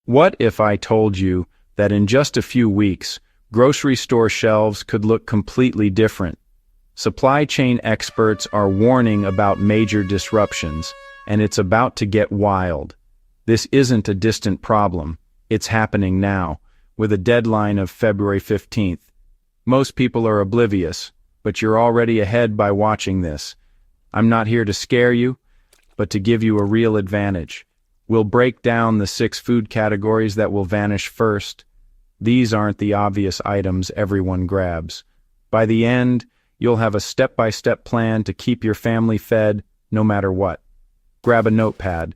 What if I told you that in just a few weeks, grocery store shelves could look completely different? Supply chain experts are warning about major disruptions, and it's about to get wild. This isn't a distant problem. It's happening now, with a deadline of February 15th. Most people are oblivious, but you're already ahead by watching this. I'm not here to scare you, but to give you a real advantage. We'll break down the 6 food categories that will vanish first. These aren't the obvious items everyone grabs. By the end, you'll have a step-by-step plan to keep your family fed no matter what. Grab a notepad.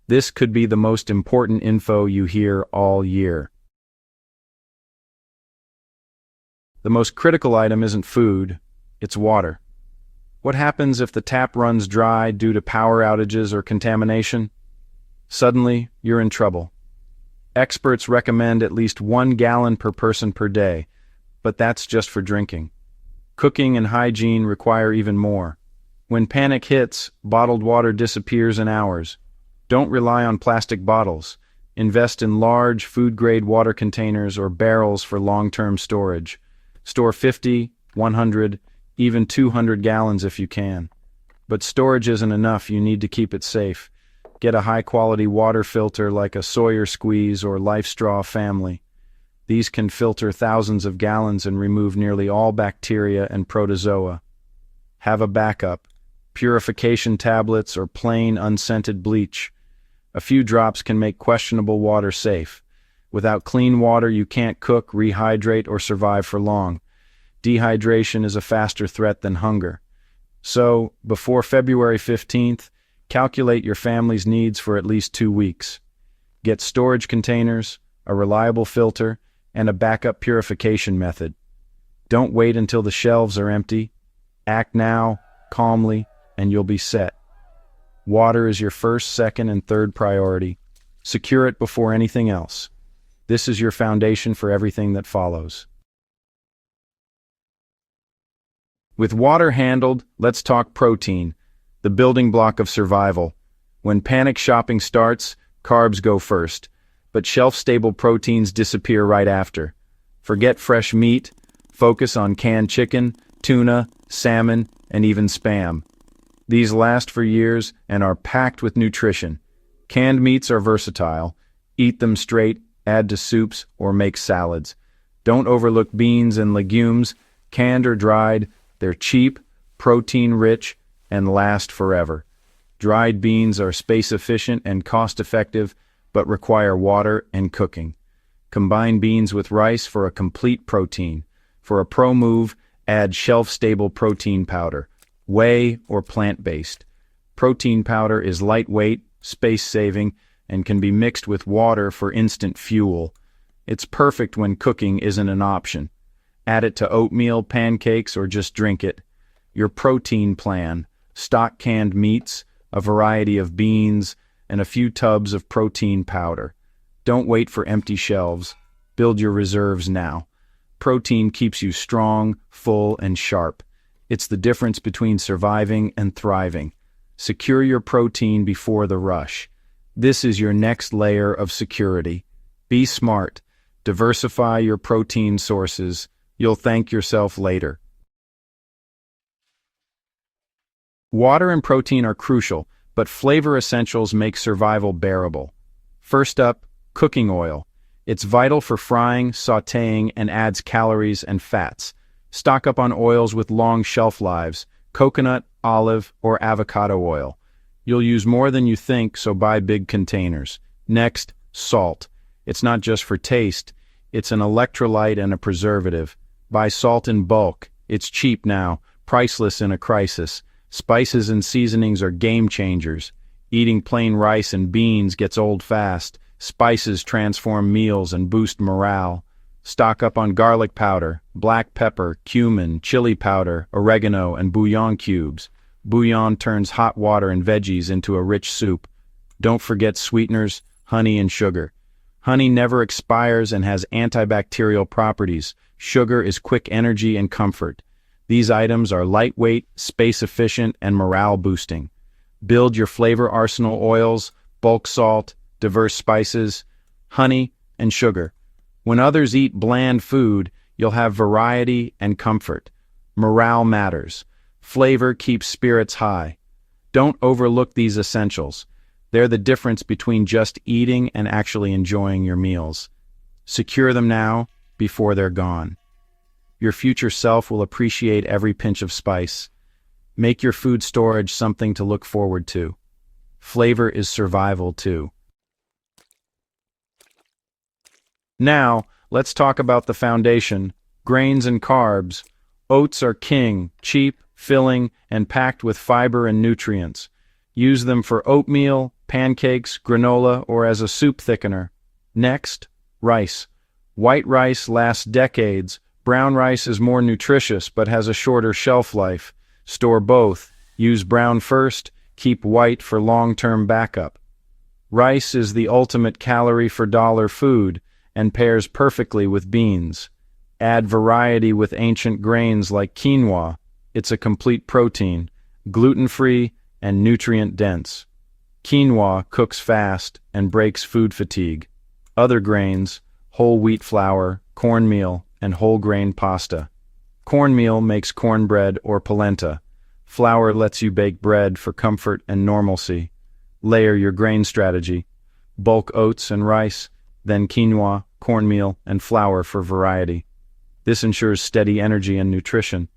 This could be the most important info you hear all year. The most critical item isn't food, it's water. What happens if the tap runs dry due to power outages or contamination? Suddenly, you're in trouble. Experts recommend at least 1 gallon per person per day, but that's just for drinking. Cooking and hygiene require even more. When panic hits, bottled water disappears in hours. Don't rely on plastic bottles. Invest in large, food-grade water containers or barrels for long-term storage. Store 50, 100, even 200 gallons if you can. But storage isn't enough, you need to keep it safe. Get a high-quality water filter like a Sawyer Squeeze or Life Straw Family. These can filter thousands of gallons and remove nearly all bacteria and protozoa. Have a backup: purification tablets or plain unscented bleach. A few drops can make questionable water safe. Without clean water, you can't cook, rehydrate, or survive for long. Dehydration is a faster threat than hunger. So, before February 15th, calculate your family's needs for at least 2 weeks. Get storage containers, a reliable filter, and a backup purification method. Don't wait until the shelves are empty. Act now, calmly, and you'll be set. Water is your first, second, and third priority. Secure it before anything else. This is your foundation for everything that follows. With water handled, let's talk protein, the building block of survival. When panic shopping starts, carbs go first, but shelf-stable proteins disappear right after. Forget fresh meat, focus on canned chicken, tuna, salmon, and even Spam. These last for years and are packed with nutrition. Canned meats are versatile. Eat them straight, add to soups, or make salads. Don't overlook beans and legumes. Canned or dried, they're cheap, protein-rich, and last forever. Dried beans are space-efficient and cost-effective, but require water and cooking. Combine beans with rice for a complete protein. For a pro move, add shelf-stable protein powder, whey or plant-based. Protein powder is lightweight, space-saving, and can be mixed with water for instant fuel. It's perfect when cooking isn't an option. Add it to oatmeal, pancakes, or just drink it. Your protein plan: stock canned meats, a variety of beans, and a few tubs of protein powder. Don't wait for empty shelves. Build your reserves now. Protein keeps you strong, full, and sharp. It's the difference between surviving and thriving. Secure your protein before the rush. This is your next layer of security. Be smart. Diversify your protein sources. You'll thank yourself later. Water and protein are crucial, but flavor essentials make survival bearable. First up, cooking oil. It's vital for frying, sautéing, and adds calories and fats. Stock up on oils with long shelf lives: coconut, olive, or avocado oil. You'll use more than you think, so buy big containers. Next, salt. It's not just for taste, it's an electrolyte and a preservative. Buy salt in bulk. It's cheap now, priceless in a crisis. Spices and seasonings are game changers. Eating plain rice and beans gets old fast. Spices transform meals and boost morale. Stock up on garlic powder, black pepper, cumin, chili powder, oregano, and bouillon cubes. Bouillon turns hot water and veggies into a rich soup. Don't forget sweeteners, honey, and sugar. Honey never expires and has antibacterial properties. Sugar is quick energy and comfort. These items are lightweight, space-efficient, and morale-boosting. Build your flavor arsenal: oils, bulk salt, diverse spices, honey, and sugar. When others eat bland food, you'll have variety and comfort. Morale matters. Flavor keeps spirits high. Don't overlook these essentials. They're the difference between just eating and actually enjoying your meals. Secure them now before they're gone. Your future self will appreciate every pinch of spice. Make your food storage something to look forward to. Flavor is survival too. Now, let's talk about the foundation, grains and carbs. Oats are king, cheap, filling, and packed with fiber and nutrients. Use them for oatmeal, pancakes, granola, or as a soup thickener. Next, rice. White rice lasts decades. Brown rice is more nutritious but has a shorter shelf life. Store both. Use brown first, keep white for long-term backup. Rice is the ultimate calorie for dollar food and pairs perfectly with beans. Add variety with ancient grains like quinoa. It's a complete protein, gluten-free and nutrient-dense. Quinoa cooks fast and breaks food fatigue. Other grains, whole wheat flour, cornmeal, and whole grain pasta. Cornmeal makes cornbread or polenta. Flour lets you bake bread for comfort and normalcy. Layer your grain strategy. Bulk oats and rice, then quinoa, cornmeal, and flour for variety. This ensures steady energy and nutrition.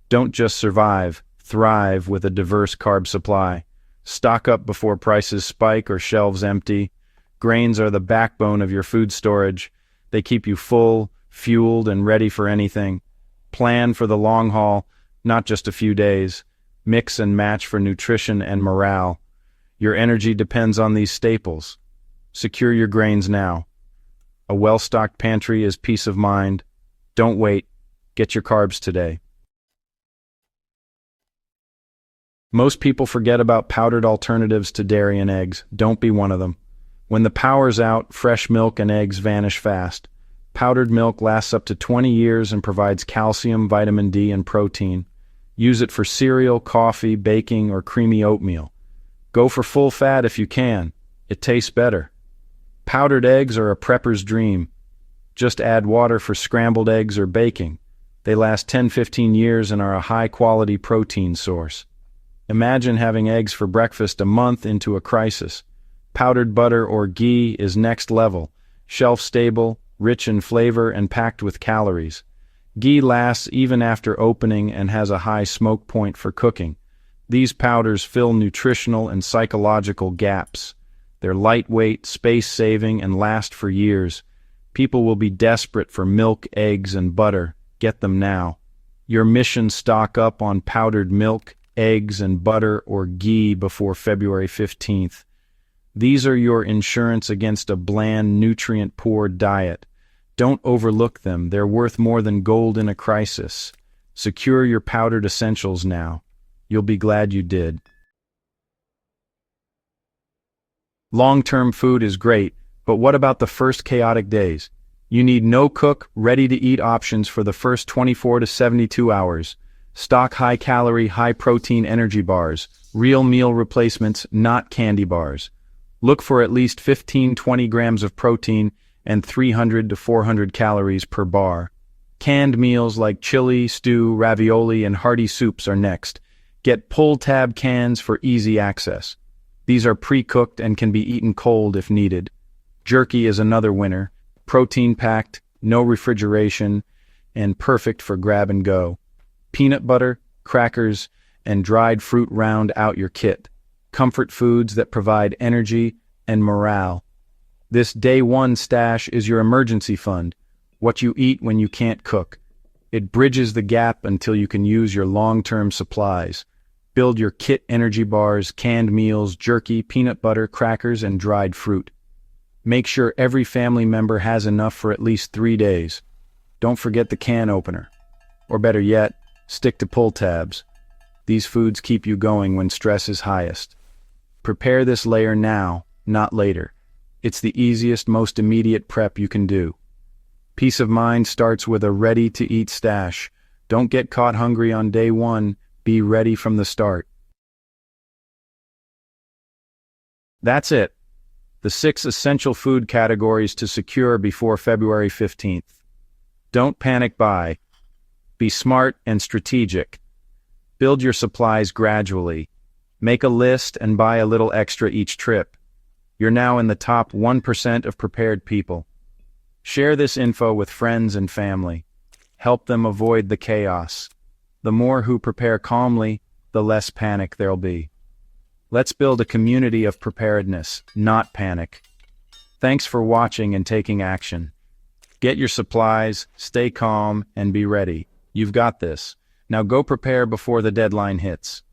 Don't just survive, thrive with a diverse carb supply. Stock up before prices spike or shelves empty. Grains are the backbone of your food storage. They keep you full, fueled, and ready for anything. Plan for the long haul, not just a few days. Mix and match for nutrition and morale. Your energy depends on these staples. Secure your grains now. A well-stocked pantry is peace of mind. Don't wait. Get your carbs today. Most people forget about powdered alternatives to dairy and eggs. Don't be one of them. When the power's out, fresh milk and eggs vanish fast. Powdered milk lasts up to 20 years and provides calcium, vitamin D, and protein. Use it for cereal, coffee, baking, or creamy oatmeal. Go for full fat if you can. It tastes better. Powdered eggs are a prepper's dream. Just add water for scrambled eggs or baking. They last 10-15 years and are a high-quality protein source. Imagine having eggs for breakfast a month into a crisis. Powdered butter or ghee is next level, shelf-stable, rich in flavor, and packed with calories. Ghee lasts even after opening and has a high smoke point for cooking. These powders fill nutritional and psychological gaps. They're lightweight, space-saving, and last for years. People will be desperate for milk, eggs, and butter. Get them now. Your mission: stock up on powdered milk, eggs, and butter or ghee before February 15th. These are your insurance against a bland, nutrient-poor diet. Don't overlook them. They're worth more than gold in a crisis. Secure your powdered essentials now. You'll be glad you did. Long-term food is great, but what about the first chaotic days? You need no-cook, ready-to-eat options for the first 24 to 72 hours. Stock high-calorie, high-protein energy bars, real meal replacements, not candy bars. Look for at least 15-20 grams of protein and 300 to 400 calories per bar. Canned meals like chili, stew, ravioli, and hearty soups are next. Get pull-tab cans for easy access. These are pre-cooked and can be eaten cold if needed. Jerky is another winner. Protein-packed, no refrigeration, and perfect for grab and go. Peanut butter, crackers, and dried fruit round out your kit. Comfort foods that provide energy and morale. This day one stash is your emergency fund, what you eat when you can't cook. It bridges the gap until you can use your long-term supplies. Build your kit: energy bars, canned meals, jerky, peanut butter, crackers, and dried fruit. Make sure every family member has enough for at least 3 days. Don't forget the can opener. Or better yet, stick to pull tabs. These foods keep you going when stress is highest. Prepare this layer now, not later. It's the easiest, most immediate prep you can do. Peace of mind starts with a ready-to-eat stash. Don't get caught hungry on day one. Be ready from the start. That's it. The 6 essential food categories to secure before February 15th. Don't panic buy. Be smart and strategic. Build your supplies gradually. Make a list and buy a little extra each trip. You're now in the top 1% of prepared people. Share this info with friends and family. Help them avoid the chaos. The more who prepare calmly, the less panic there'll be. Let's build a community of preparedness, not panic. Thanks for watching and taking action. Get your supplies, stay calm, and be ready. You've got this. Now go prepare before the deadline hits.